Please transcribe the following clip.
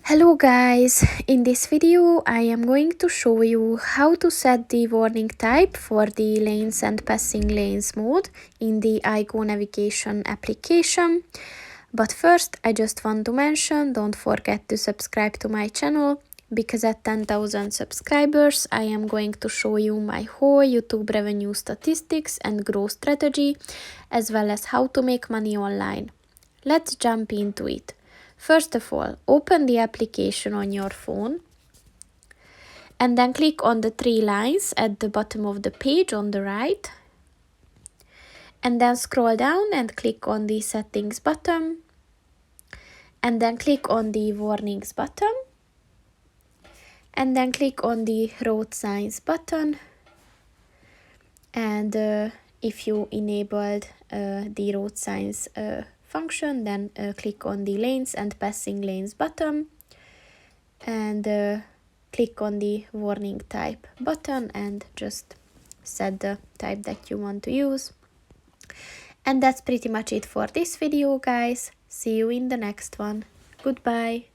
Hello guys, in this video I am going to show you how to set the warning type for the lanes and passing lanes mode in the IGO Navigation application. But first I just want to mention, don't forget to subscribe to my channel, because at 10,000 subscribers I am going to show you my whole YouTube revenue statistics and growth strategy, as well as how to make money online. Let's jump into it. First of all, open the application on your phone and then click on the three lines at the bottom of the page on the right, and then scroll down and click on the settings button, and then click on the warnings button, and then click on the road signs button. And if you enabled the road signs function, then click on the lanes and passing lanes button, and click on the warning type button and just set the type that you want to use. And that's pretty much it for this video, guys. See you in the next one. Goodbye.